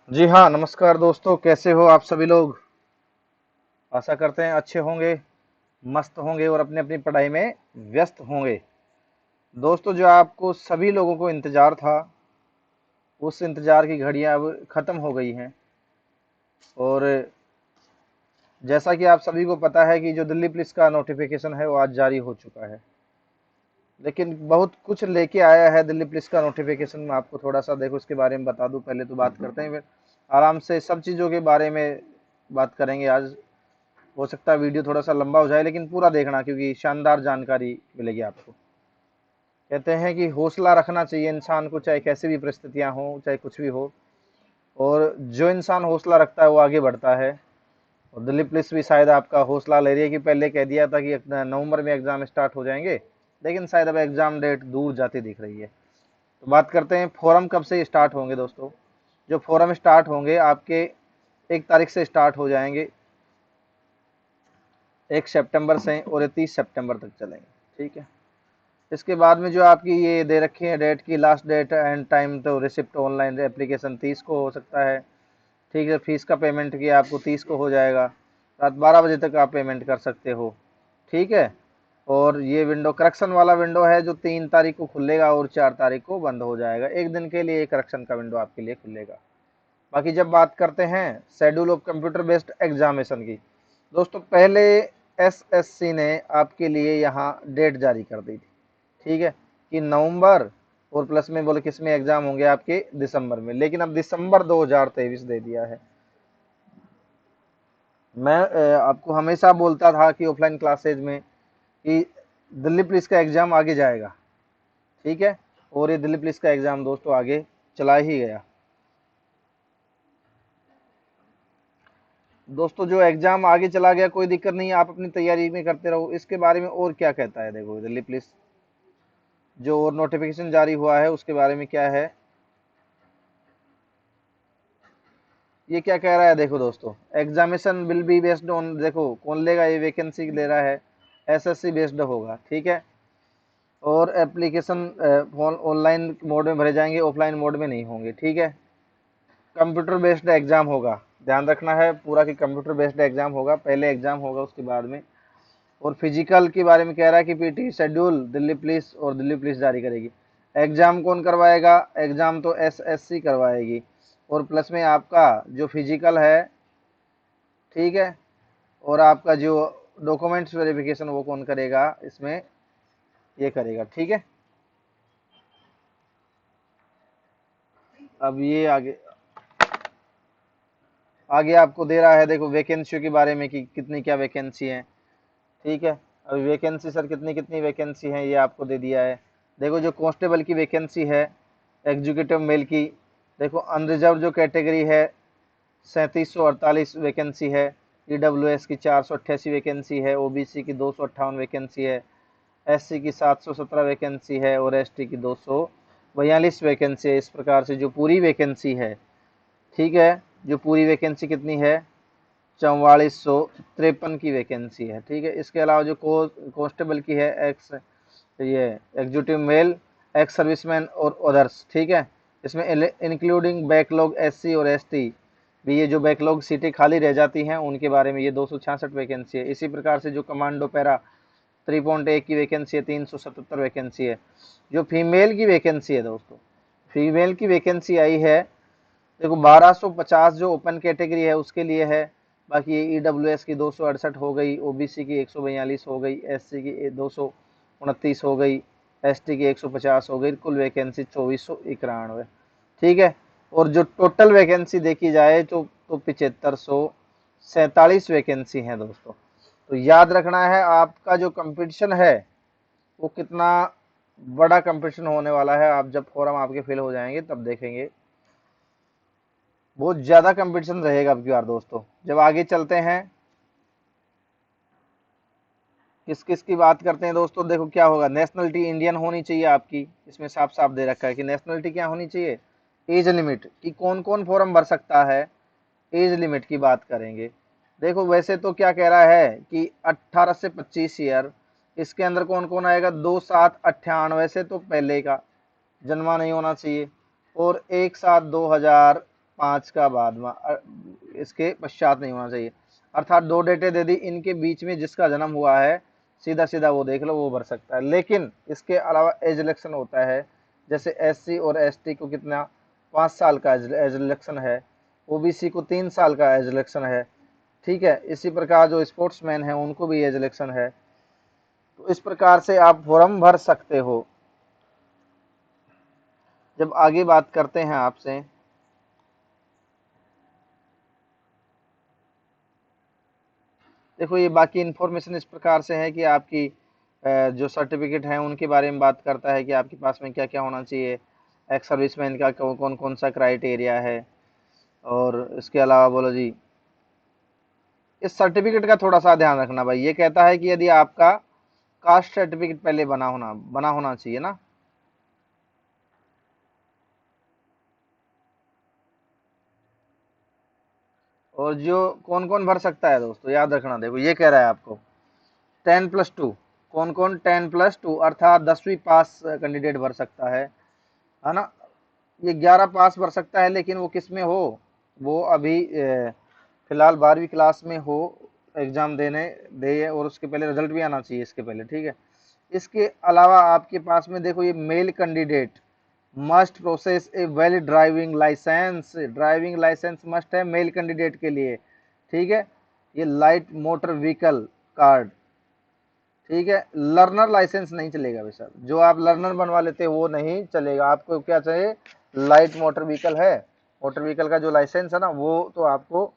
जी हाँ, नमस्कार दोस्तों, कैसे हो आप सभी लोग। आशा करते हैं अच्छे होंगे, मस्त होंगे और अपनी अपनी पढ़ाई में व्यस्त होंगे। दोस्तों, जो आपको सभी लोगों को इंतजार था, उस इंतजार की घड़ियां अब खत्म हो गई हैं। और जैसा कि आप सभी को पता है कि जो दिल्ली पुलिस का नोटिफिकेशन है वो आज जारी हो चुका है। लेकिन बहुत कुछ लेके आया है दिल्ली पुलिस का नोटिफिकेशन। मैं आपको थोड़ा सा देखो इसके बारे में बता दूं, पहले तो बात करते हैं, फिर आराम से सब चीज़ों के बारे में बात करेंगे आज। हो सकता है वीडियो थोड़ा सा लंबा हो जाए, लेकिन पूरा देखना क्योंकि शानदार जानकारी मिलेगी आपको। कहते हैं कि हौसला रखना चाहिए इंसान को, चाहे कैसी भी परिस्थितियां हो, चाहे कुछ भी हो। और जो इंसान हौसला रखता है वो आगे बढ़ता है। और दिल्ली पुलिस भी शायद आपका हौसला ले रही है कि पहले कह दिया था कि नवंबर में एग्जाम स्टार्ट हो जाएंगे, लेकिन शायद अब एग्जाम डेट दूर जाती दिख रही है। तो बात करते हैं फॉरम कब से स्टार्ट होंगे दोस्तों। जो फॉरम स्टार्ट होंगे आपके 1 तारीख से स्टार्ट हो जाएंगे, 1 सितंबर से, और ये 30 सितंबर तक चलेंगे। ठीक है। इसके बाद में जो आपकी ये दे रखी है डेट की, लास्ट डेट एंड टाइम, तो रिसिप्ट ऑनलाइन एप्लीकेशन 30 को हो सकता है। ठीक है। फीस का पेमेंट किया आपको 30 को हो जाएगा। रात 12 बजे तक आप पेमेंट कर सकते हो। ठीक है। और ये विंडो करेक्शन वाला विंडो है जो 3 तारीख को खुलेगा और 4 तारीख को बंद हो जाएगा। एक दिन के लिए करेक्शन का विंडो आपके लिए खुलेगा। बाकी जब बात करते हैं schedule of computer based examination की, दोस्तों पहले एसएससी ने आपके लिए यहाँ डेट जारी कर दी थी। ठीक है, कि नवंबर और प्लस में बोले किस में एग्जाम होंगे आपके, दिसंबर में। लेकिन अब दिसंबर 2023 दे दिया है। मैं आपको हमेशा बोलता था कि ऑफलाइन क्लासेज में कि दिल्ली पुलिस का एग्जाम आगे जाएगा। ठीक है। और ये दिल्ली पुलिस का एग्जाम दोस्तों आगे चला ही गया। दोस्तों जो एग्जाम आगे चला गया कोई दिक्कत नहीं है, आप अपनी तैयारी में करते रहो। इसके बारे में और क्या कहता है देखो दिल्ली पुलिस, जो और नोटिफिकेशन जारी हुआ है उसके बारे में क्या है, ये क्या कह रहा है देखो दोस्तों। Examination will be based on, देखो कौन लेगा, ये वैकेंसी ले रहा है, एसएससी बेस्ड होगा। ठीक है। और एप्लीकेशन ऑनलाइन मोड में भरे जाएंगे, ऑफलाइन मोड में नहीं होंगे। ठीक है। कंप्यूटर बेस्ड एग्जाम होगा, ध्यान रखना है पूरा कि कंप्यूटर बेस्ड एग्जाम होगा। पहले एग्जाम होगा उसके बाद में। और फिजिकल के बारे में कह रहा है कि पीटी शेड्यूल दिल्ली पुलिस और दिल्ली पुलिस जारी करेगी। एग्जाम कौन करवाएगा, एग्जाम तो एसएससी करवाएगी। और प्लस में आपका जो फिजिकल है, ठीक है, और आपका जो डॉक्यूमेंट्स वेरिफिकेशन वो कौन करेगा इसमें, ये करेगा। ठीक है। अब ये आगे आगे आपको दे रहा है देखो वैकेंसियों के बारे में कि कितनी क्या वैकेंसी है। ठीक है। अभी वैकेंसी सर कितनी कितनी वैकेंसी है ये आपको दे दिया है। देखो जो कांस्टेबल की वैकेंसी है, एग्जीक्यूटिव मेल की, देखो अनरिजर्व जो कैटेगरी है 3748 वैकेंसी है। ईडब्ल्यूएस की 488 वैकेंसी है। ओबीसी की 258 वैकेंसी है। एससी की 717 वैकेंसी है। और एसटी की 242 वैकेंसी है। इस प्रकार से जो पूरी वैकेंसी है, ठीक है, जो पूरी वैकेंसी कितनी है, 4453 की वैकेंसी है। ठीक है। इसके अलावा जो कांस्टेबल की है, एक्स ये एग्जीक्यूटिव मेल, एक्स सर्विसमैन और अदर्स। ठीक है। इसमें इंक्लूडिंग बैकलॉग एससी और एसटी भी, ये जो बैकलॉग सीटें खाली रह जाती हैं उनके बारे में ये 266 वैकेंसी है। इसी प्रकार से जो कमांडो पैरा 3.1 की वैकेंसी है, 377 वैकेंसी है। जो फीमेल की वैकेंसी है दोस्तों, फीमेल की वैकेंसी आई है देखो 1250 जो ओपन कैटेगरी है उसके लिए है। बाकी ये ईडब्ल्यूएस की 268 हो गई, ओबीसी की 142 हो गई, एससी की 229 हो गई, एसटी की 150 हो गई। कुल वैकेंसी 2491। ठीक है। और जो टोटल वैकेंसी देखी जाए तो 7547 वैकेंसी है दोस्तों। तो याद रखना है आपका जो कंपटीशन है वो कितना बड़ा कंपटीशन होने वाला है। आप जब फॉर्म आपके फिल हो जाएंगे तब देखेंगे, बहुत ज्यादा कंपटीशन रहेगा अब की बार दोस्तों। जब आगे चलते हैं, किस किस की बात करते हैं दोस्तों, देखो क्या होगा। नेशनलिटी इंडियन होनी चाहिए आपकी, इसमें साफ साफ दे रखा है कि नेशनलिटी क्या होनी चाहिए। एज लिमिट कि कौन कौन फॉर्म भर सकता है, एज लिमिट की बात करेंगे। देखो वैसे तो क्या कह रहा है कि 18 से 25 ईयर, इसके अंदर कौन कौन आएगा, 2798 से तो पहले का जन्मा नहीं होना चाहिए। और 1/7/2000 5 का बाद में, इसके पश्चात नहीं होना चाहिए। अर्थात 2 डेटे दे दी, इनके बीच में जिसका जन्म हुआ है सीधा सीधा वो देख लो, वो भर सकता है। लेकिन इसके अलावा एज इलेक्शन होता है, जैसे एससी और एसटी को कितना 5 साल का एज इलेक्शन है, ओबीसी को 3 साल का एज इलेक्शन है, ठीक है। इसी प्रकार जो स्पोर्ट्समैन है उनको भी एज इलेक्शन है। तो इस प्रकार से आप फॉर्म भर सकते हो। जब आगे बात करते हैं आपसे, देखो ये बाकी इन्फॉर्मेशन इस प्रकार से है कि आपकी जो सर्टिफिकेट है उनके बारे में बात करता है कि आपके पास में क्या क्या होना चाहिए, एक्स सर्विसमैन का कौन कौन सा क्राइटेरिया है। और इसके अलावा बोलो जी, इस सर्टिफिकेट का थोड़ा सा ध्यान रखना भाई। ये कहता है कि यदि आपका कास्ट सर्टिफिकेट पहले बना होना चाहिए ना। और जो कौन कौन भर सकता है दोस्तों, याद रखना। देखो ये कह रहा है आपको 10+2, कौन कौन 10+2 अर्थात 10वीं पास कैंडिडेट भर सकता है ना। ये 11 पास भर सकता है, लेकिन वो किस में हो, वो अभी फिलहाल 12वीं क्लास में हो, एग्जाम देने दे, और उसके पहले रिजल्ट भी आना चाहिए इसके पहले, ठीक है। इसके अलावा आपके पास में देखो, ये male candidate must process a valid driving licence must है मेल कैंडिडेट के लिए, ठीक है। ये लाइट मोटर व्हीकल कार्ड, ठीक है। लर्नर लाइसेंस नहीं चलेगा भाई साहब, जो आप लर्नर बनवा लेते हैं वो नहीं चलेगा। आपको क्या चाहिए, लाइट मोटर व्हीकल है, मोटर व्हीकल का जो लाइसेंस है ना, वो तो आपको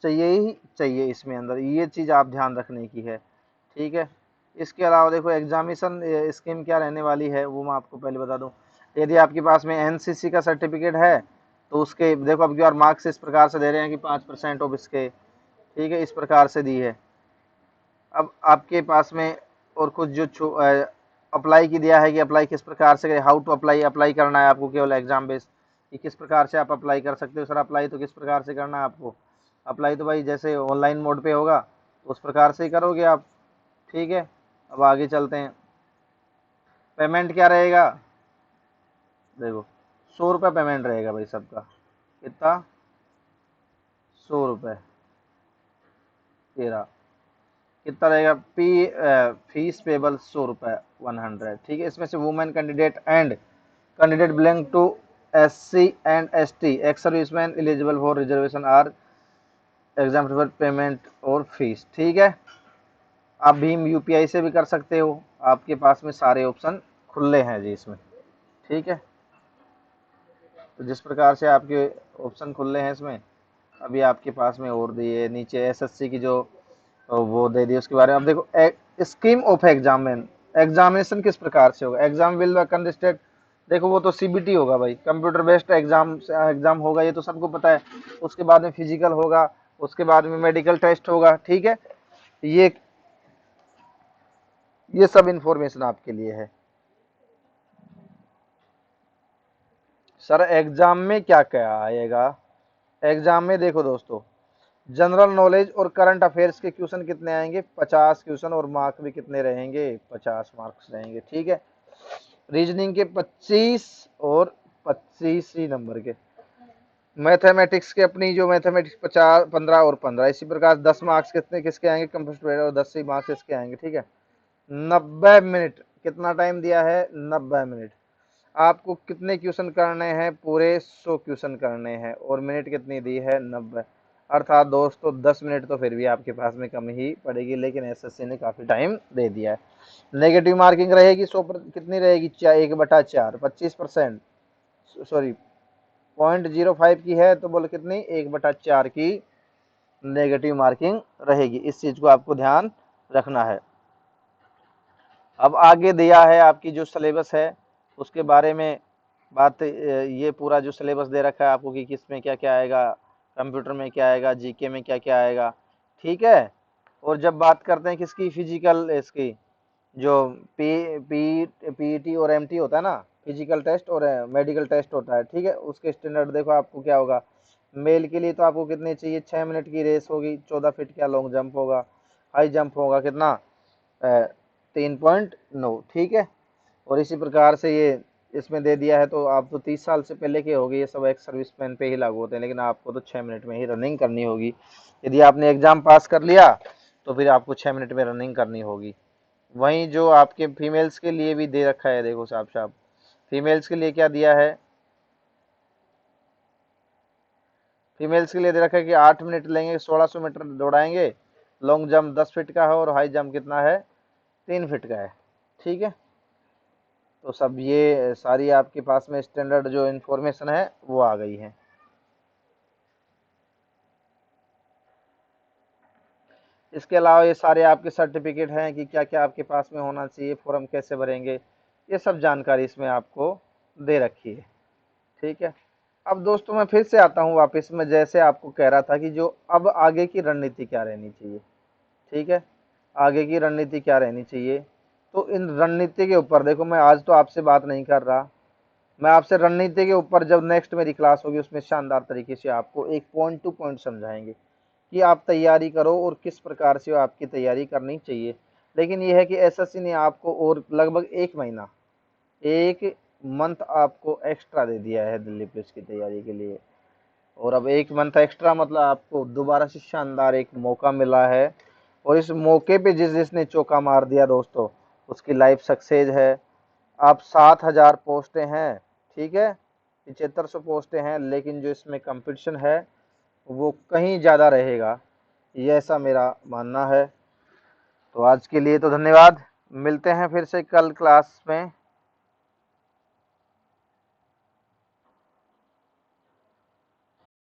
चाहिए ही चाहिए इसमें अंदर। ये चीज़ आप ध्यान रखने की है, ठीक है। इसके अलावा देखो एग्जामिनेशन स्कीम क्या रहने वाली है वो मैं आपको पहले बता दूं। यदि आपके पास में एनसीसी का सर्टिफिकेट है तो उसके देखो अब की बार मार्क्स इस प्रकार से दे रहे हैं कि 5% ऑफ इसके, ठीक है, इस प्रकार से दी है। अब आपके पास में और कुछ जो अप्लाई की दिया है कि अप्लाई किस प्रकार से, हाउ टू अप्लाई करना है आपको केवल एग्जाम बेस्ड, कि किस प्रकार से आप अप्लाई कर सकते हो। सर अप्लाई तो किस प्रकार से करना है आपको, अप्लाई तो भाई जैसे ऑनलाइन मोड पे होगा तो उस प्रकार से ही करोगे आप, ठीक है। अब आगे चलते हैं, पेमेंट क्या रहेगा। देखो 100 रुपये पेमेंट रहेगा भाई सबका, कितना, 100 रुपये, तेरह, कितना रहेगा फीस पेबल 100 रुपये, 100, ठीक है। इसमें से women candidate and candidate belong to SC and ST ex serviceman eligible for reservation are exam payment और फीस, ठीक है। आप भीम UPI से भी कर सकते हो, आपके पास में सारे ऑप्शन खुले हैं जी इसमें, ठीक है। तो जिस प्रकार से आपके ऑप्शन खुले हैं इसमें, अभी आपके पास में और दिए नीचे SSC की जो वो दे दी उसके बारे में। अब देखो स्कीम ऑफ एग्जामिनेशन किस प्रकार से होगा, एग्जाम विल कंडक्टेड, देखो वो तो CBT होगा भाई, कंप्यूटर बेस्ड एग्जाम होगा, ये तो सबको पता है। उसके बाद में फिजिकल होगा, उसके बाद में मेडिकल टेस्ट होगा, ठीक है। ये ये सब इंफॉर्मेशन आपके लिए है। सर एग्जाम में क्या क्या आएगा, एग्जाम में देखो दोस्तों, जनरल नॉलेज और करंट अफेयर्स के क्वेश्चन कितने आएंगे, 50 क्वेश्चन, और मार्क भी कितने रहेंगे, 50 मार्क्स रहेंगे, ठीक है। रीजनिंग के 25 और 25 ही नंबर के, मैथमेटिक्स के अपनी जो मैथमेटिक्स 50, 15 और 15, इसी प्रकार 10 मार्क्स कितने किसके आएंगे, कंप्यूटर और 10 ही मार्क्स इसके आएंगे, ठीक है। 90 मिनट, कितना टाइम दिया है, 90 मिनट। आपको कितने क्वेश्चन करने हैं, पूरे 100 क्वेश्चन करने हैं, और मिनट कितनी दी है, 90। अर्थात दोस्तों 10 मिनट तो फिर भी आपके पास में कम ही पड़ेगी, लेकिन SSC ने काफ़ी टाइम दे दिया है। नेगेटिव मार्किंग रहेगी 100 पर, कितनी रहेगी, 1/4, 25%, सॉरी 0.05 की है, तो बोले कितनी, 1/4 की नेगेटिव मार्किंग रहेगी। इस चीज़ को आपको ध्यान रखना है। अब आगे दिया है आपकी जो सिलेबस है उसके बारे में बात, ये पूरा जो सिलेबस दे रखा है आपको कि किस में क्या क्या आएगा, कंप्यूटर में क्या आएगा, GK में क्या क्या आएगा, ठीक है। और जब बात करते हैं किसकी, फिजिकल, इसकी जो PET और MT होता है ना, फिजिकल टेस्ट और मेडिकल टेस्ट होता है, ठीक है। उसके स्टैंडर्ड देखो आपको क्या होगा, मेल के लिए तो आपको कितने चाहिए, 6 मिनट की रेस होगी, 14 फीट का लॉन्ग जंप होगा, हाई जंप होगा कितना, 3.9, ठीक है। और इसी प्रकार से ये इसमें दे दिया है, तो आप तो 30 साल से पहले के होगे, ये सब एक्स सर्विसमैन पे ही लागू होते हैं, लेकिन आपको तो 6 मिनट में ही रनिंग करनी होगी। यदि आपने एग्जाम पास कर लिया तो फिर आपको 6 मिनट में रनिंग करनी होगी। वहीं जो आपके फीमेल्स के लिए भी दे रखा है, देखो साहब साहब, फीमेल्स के लिए क्या दिया है, फीमेल्स के लिए दे रखा है कि 8 मिनट लेंगे, 1600 मीटर दौड़ाएंगे, लॉन्ग जंप 10 फीट का है और हाई जंप कितना है, 3 फीट का है। ठीक है, तो सब ये सारी आपके पास में स्टैंडर्ड जो इन्फॉर्मेशन है वो आ गई है। इसके अलावा ये सारे आपके सर्टिफिकेट हैं कि क्या क्या आपके पास में होना चाहिए, फॉर्म कैसे भरेंगे, ये सब जानकारी इसमें आपको दे रखी है। ठीक है, अब दोस्तों मैं फिर से आता हूँ वापस में, जैसे आपको कह रहा था कि जो अब आगे की रणनीति क्या रहनी चाहिए। ठीक है, आगे की रणनीति क्या रहनी चाहिए, तो इन रणनीति के ऊपर देखो, मैं आज तो आपसे बात नहीं कर रहा, मैं आपसे रणनीति के ऊपर जब नेक्स्ट मेरी क्लास होगी उसमें शानदार तरीके से आपको एक पॉइंट टू पॉइंट समझाएंगे कि आप तैयारी करो और किस प्रकार से आपकी तैयारी करनी चाहिए। लेकिन यह है कि एसएससी ने आपको और लगभग 1 महीना, 1 मंथ आपको एक्स्ट्रा दे दिया है दिल्ली पुलिस की तैयारी के लिए। और अब 1 मंथ एक्स्ट्रा मतलब आपको दोबारा से शानदार एक मौका मिला है, और इस मौके पे जिसने चौका मार दिया दोस्तों, उसकी लाइफ सक्सेस है। आप 7,000 पोस्टें हैं, ठीक है, 7500 पोस्टें हैं, लेकिन जो इसमें कंपटीशन है वो कहीं ज़्यादा रहेगा, ये ऐसा मेरा मानना है। तो आज के लिए तो धन्यवाद, मिलते हैं फिर से कल क्लास में।